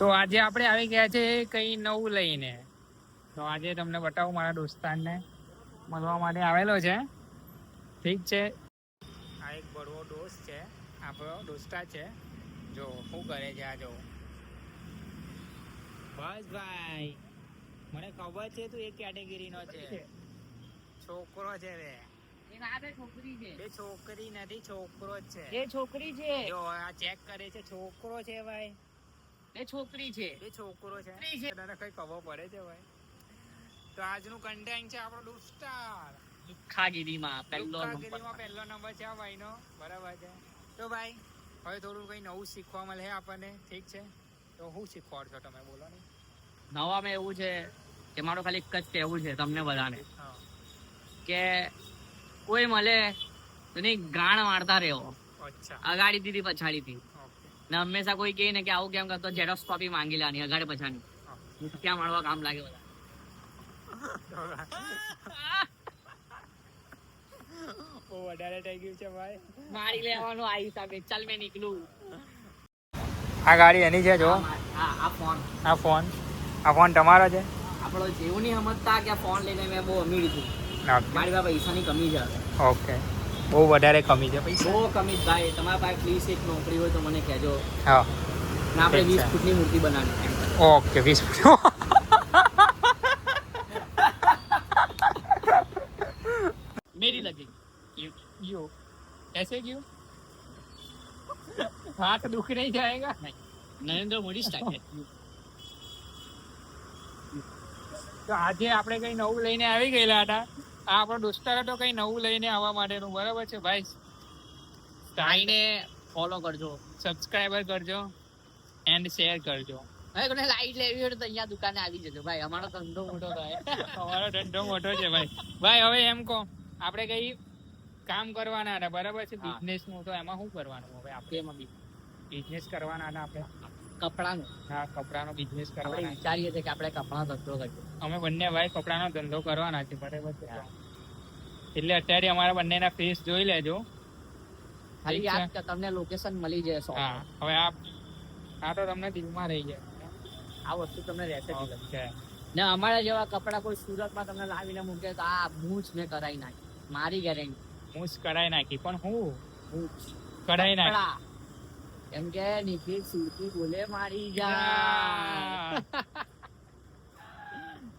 તો આજે આપણે આવી ગયા છે કઈ નવું લઈને. તો આજે તમને બતાવું મારા દોસ્તારને મળવા માટે આવેલો છે. ઠીક છે, આ એક બડવો દોસ્ત છે, આપણો દોસ્તાર છે. જો શું કરે છે આ, જો બસ ભાઈ મને ખબર છે તું એક કેટેગરીનો છે. છોકરો છે રે. છોકરી છે. એ છોકરી નથી, છોકરો જ છે. એ છોકરી છે. જો આ ચેક કરે છે, છોકરો છે ભાઈ. એ છોકરી છે. એ છોકરો છે. તને કઈ ખબર પડે છે ભાઈ? તો આજનું કન્ટેન્ટ છે આપણો દોસ્તાર. લુખ્ખાગીરીમાં પહેલો નંબર છે આ ભાઈનો. બરાબર છે. તો ભાઈ હવે થોડું કઈ નવું શીખવા મળે આપણને. ઠીક છે, તો શું શીખવાડશો તમે, બોલો ને. નવામાં એવું છે કે મારું ખાલી એક જ કહેવું છે તમને બધાને કે કોઈ મળે તો નહીં ગાણ મારતા રહેવો. અગાડી દીધી પછાડીથી. ને હંમેશા કોઈ કહે ને કે આવું કેમ કરતો, ઝેરોક્સ કોપી માંગી લેવાની અગાડી પછાડી. ક્યાં મારવા કામ લાગે બધા. વધારે થઈ ગયું છે ભાઈ. મારી લેવાનું આ હિસાબે. ચાલ મેં નીકળું. આ ગાડી એની છે જો. આ ફોન તમારો છે. આપણો જેવું નહીં સમજતા કે ફોન લઈને મેં બહુ અમીર છું. મારી પાસે પૈસાની કમી છે. ઓકે, બહુ વધારે કમી છે પૈસા. બહુ કમી ભાઈ. તમારા પાસે પ્લીઝ એક નોકરી હોય તો મને કહેજો. હા, ના આપણે 20 ફૂટની મૂર્તિ બનાવી. ઓકે, 20 ફૂટ. मेरी लगी क्यों ऐसे क्यों? हाथ दुख नहीं जाएगा? नहीं, नरेंद्र मोदी स्टाइल है. તો આજે આપણે કઈ નવું લઈને આવી ગયેલા હતા. આ આપણો દોસ્તાર હતો કઈ નવું લઈને આવવા માટેનું. બરાબર છે ભાઈ. આઈને ફોલો કરજો, સબસ્ક્રાઈબર કરજો એન્ડ શેર કરજો. હવે કોને લાઈટ લેવી હોય તો અહીંયા દુકાને આવી જજો ભાઈ. અમારો ધંધો મોટો થાય. અમારો ધંધો મોટો છે ભાઈ. ભાઈ હવે એમ કહો, આપણે કઈ કામ કરવાના હતા, બરાબર છે? બિઝનેસ નું. તો એમાં શું કરવાનું હવે? આપણે એમાં બિઝનેસ કરવાના હતા આપણે. કપડાનો. હા, કપડાનો બિઝનેસ કરવાનો. વિચારીએ છીએ કે આપણે કપડાનો ધંધો કરીએ. અમે બંને ભાઈ કપડાનો ધંધો કરવાના છે, બરાબર છે? એટલે અત્યારે અમારા બંનેના ફેસ જોઈ લેજો. ખાલી યાદ કે તમને લોકેશન મળી જાય. હા, હવે આ તો તમને દિલમાં રહી જાય. આ વસ્તુ તમને રહેશે છે ને. અમારા જેવા કપડા કોઈ સુરતમાં તમને લાવીને મૂકે તો આ મૂછ મેં કરાવી નાખી. મારી ગેરંટી. મૂછ કરાઈ નાખી. પણ હું મૂછ કરાઈ નાખી એમ કે નિખિલ સુરતી બોલે મારી જા.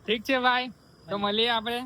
ઠીક છે ભાઈ, તો મળીએ આપણે.